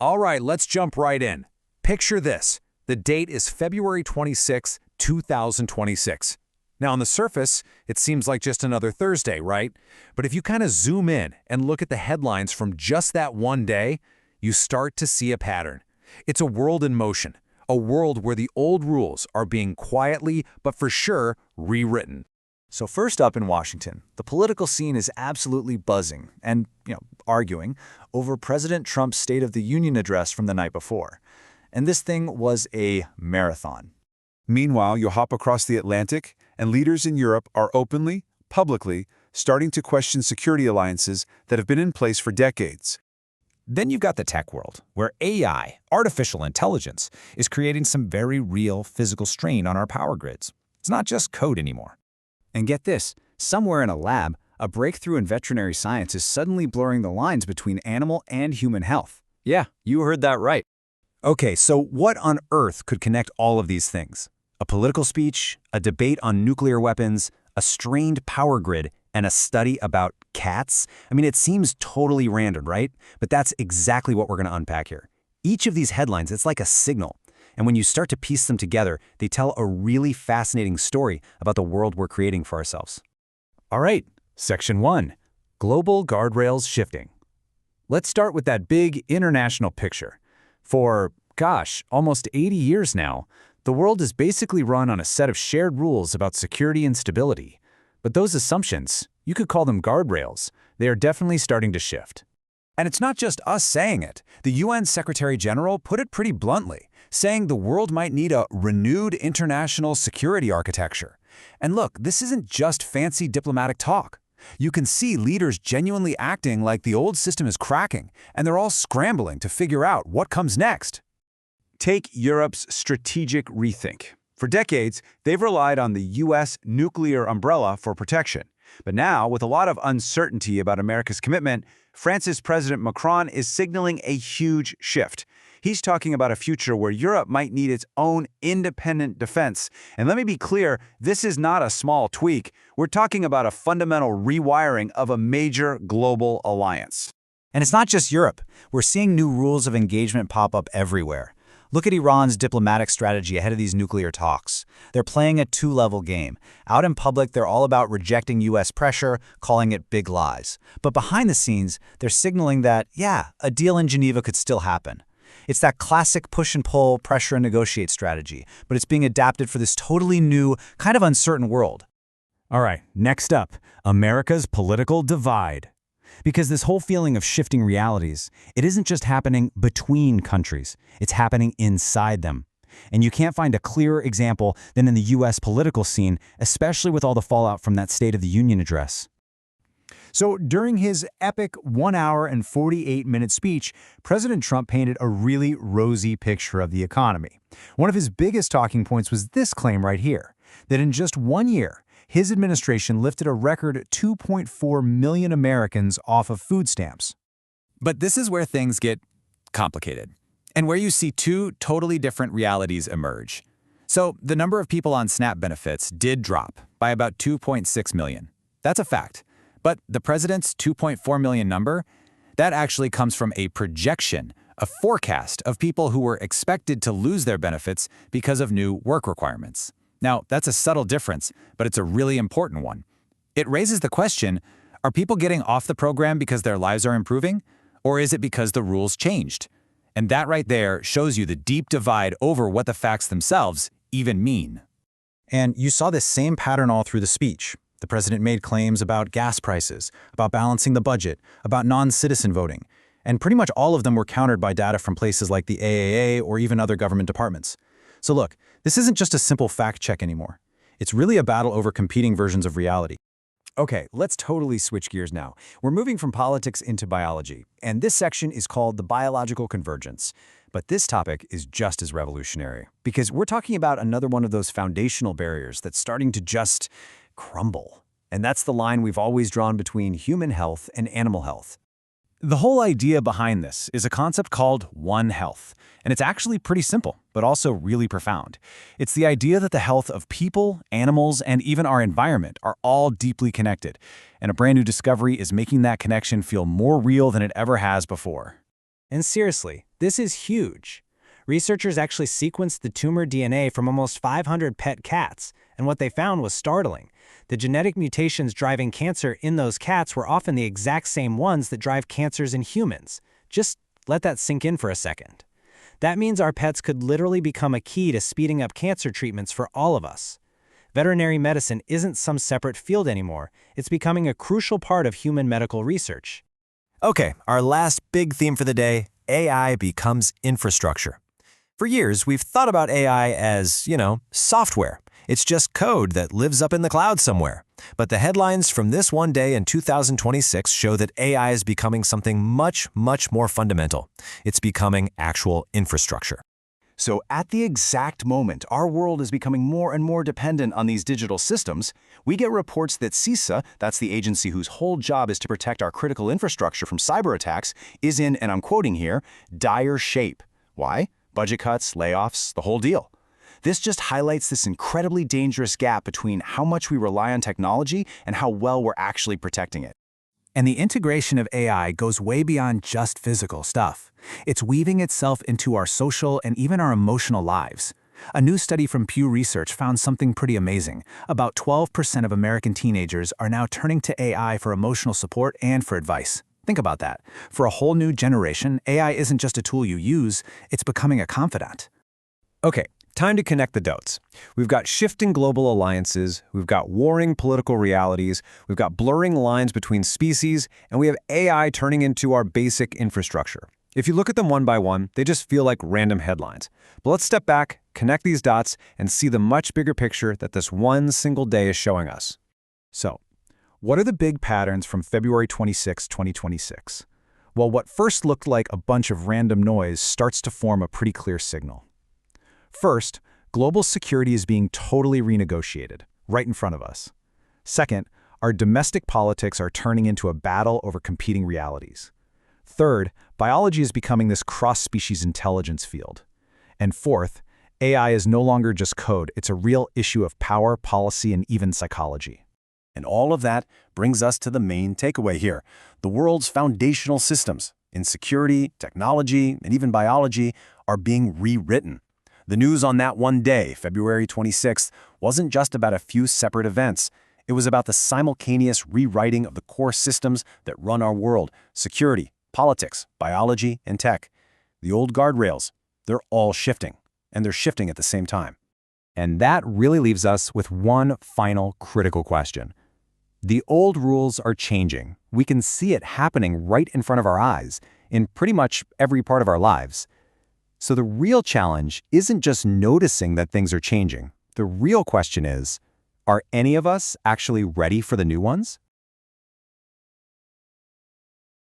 All right, let's jump right in. Picture this. The date is February 26, 2026. Now, on the surface, it seems like just another Thursday, right? But if you kind of zoom in and look at the headlines from just that one day, you start to see a pattern. It's a world in motion, a world where the old rules are being quietly, but for sure, rewritten. So first up in Washington, the political scene is absolutely buzzing and, arguing over President Trump's State of the Union address from the night before. And this thing was a marathon. Meanwhile, you'll hop across the Atlantic, and leaders in Europe are openly, publicly, starting to question security alliances that have been in place for decades. Then you've got the tech world, where AI, artificial intelligence, is creating some very real physical strain on our power grids. It's not just code anymore. And get this, somewhere in a lab, a breakthrough in veterinary science is suddenly blurring the lines between animal and human health. Yeah, you heard that right. Okay, so what on earth could connect all of these things? A political speech, a debate on nuclear weapons, a strained power grid, and a study about cats? I mean, it seems totally random, right? But that's exactly what we're going to unpack here. Each of these headlines, it's like a signal. And when you start to piece them together, they tell a really fascinating story about the world we're creating for ourselves. All right, Section 1, Global Guardrails Shifting. Let's start with that big international picture. For, almost 80 years now, the world is basically run on a set of shared rules about security and stability. But those assumptions, you could call them guardrails, they are definitely starting to shift. And it's not just us saying it. The UN Secretary General put it pretty bluntly, saying the world might need a renewed international security architecture. And look, this isn't just fancy diplomatic talk. You can see leaders genuinely acting like the old system is cracking, and they're all scrambling to figure out what comes next. Take Europe's strategic rethink. For decades, they've relied on the US nuclear umbrella for protection. But now, with a lot of uncertainty about America's commitment, France's President Macron is signaling a huge shift. He's talking about a future where Europe might need its own independent defense. And let me be clear, this is not a small tweak. We're talking about a fundamental rewiring of a major global alliance. And it's not just Europe. We're seeing new rules of engagement pop up everywhere. Look at Iran's diplomatic strategy ahead of these nuclear talks. They're playing a two-level game. Out in public, they're all about rejecting U.S. pressure, calling it big lies. But behind the scenes, they're signaling that, a deal in Geneva could still happen. It's that classic push and pull, pressure and negotiate strategy, but it's being adapted for this totally new, kind of uncertain world. All right, next up, America's political divide. Because this whole feeling of shifting realities, it isn't just happening between countries, it's happening inside them. And you can't find a clearer example than in the US political scene, especially with all the fallout from that State of the Union address. So during his epic 1 hour and 48-minute speech, President Trump painted a really rosy picture of the economy. One of his biggest talking points was this claim right here, that in just 1 year, his administration lifted a record 2.4 million Americans off of food stamps. But this is where things get complicated, and where you see two totally different realities emerge. So the number of people on SNAP benefits did drop by about 2.6 million. That's a fact. But the president's 2.4 million number, that actually comes from a projection, a forecast of people who were expected to lose their benefits because of new work requirements. Now, that's a subtle difference, but it's a really important one. It raises the question, are people getting off the program because their lives are improving? Or is it because the rules changed? And that right there shows you the deep divide over what the facts themselves even mean. And you saw this same pattern all through the speech. The president made claims about gas prices, about balancing the budget, about non-citizen voting. And pretty much all of them were countered by data from places like the AAA or even other government departments. So look, this isn't just a simple fact check anymore. It's really a battle over competing versions of reality. Okay, let's totally switch gears now. We're moving from politics into biology, and this section is called the biological convergence. But this topic is just as revolutionary, because we're talking about another one of those foundational barriers that's starting to just crumble. And that's the line we've always drawn between human health and animal health. The whole idea behind this is a concept called One Health, and it's actually pretty simple, but also really profound. It's the idea that the health of people, animals, and even our environment are all deeply connected, and a brand new discovery is making that connection feel more real than it ever has before. And seriously, This is huge. Researchers actually sequenced the tumor DNA from almost 500 pet cats, and what they found was startling. The genetic mutations driving cancer in those cats were often the exact same ones that drive cancers in humans. Just let that sink in for a second. That means our pets could literally become a key to speeding up cancer treatments for all of us. Veterinary medicine isn't some separate field anymore. It's becoming a crucial part of human medical research. Okay, our last big theme for the day, AI becomes infrastructure. For years, we've thought about AI as, software. It's just code that lives up in the cloud somewhere. But the headlines from this one day in 2026 show that AI is becoming something much, much more fundamental. It's becoming actual infrastructure. So at the exact moment our world is becoming more and more dependent on these digital systems, we get reports that CISA, that's the agency whose whole job is to protect our critical infrastructure from cyber attacks, is in, and I'm quoting here, dire shape. Why? Budget cuts, layoffs, the whole deal. This just highlights this incredibly dangerous gap between how much we rely on technology and how well we're actually protecting it. And the integration of AI goes way beyond just physical stuff. It's weaving itself into our social and even our emotional lives. A new study from Pew Research found something pretty amazing. About 12% of American teenagers are now turning to AI for emotional support and for advice. Think about that. For a whole new generation, AI isn't just a tool you use, it's becoming a confidant. Okay, time to connect the dots. We've got shifting global alliances, we've got warring political realities, we've got blurring lines between species, and we have AI turning into our basic infrastructure. If you look at them one by one, they just feel like random headlines. But let's step back, connect these dots, and see the much bigger picture that this one single day is showing us. So, what are the big patterns from February 26, 2026? Well, what first looked like a bunch of random noise starts to form a pretty clear signal. First, global security is being totally renegotiated, right in front of us. Second, our domestic politics are turning into a battle over competing realities. Third, biology is becoming this cross-species intelligence field. And fourth, AI is no longer just code, it's a real issue of power, policy, and even psychology. And all of that brings us to the main takeaway here. The world's foundational systems in security, technology, and even biology are being rewritten. The news on that one day, February 26th, wasn't just about a few separate events. It was about the simultaneous rewriting of the core systems that run our world: security, politics, biology, and tech. The old guardrails, they're all shifting, and they're shifting at the same time. And that really leaves us with one final critical question. The old rules are changing. We can see it happening right in front of our eyes, in pretty much every part of our lives. So the real challenge isn't just noticing that things are changing. The real question is, are any of us actually ready for the new ones?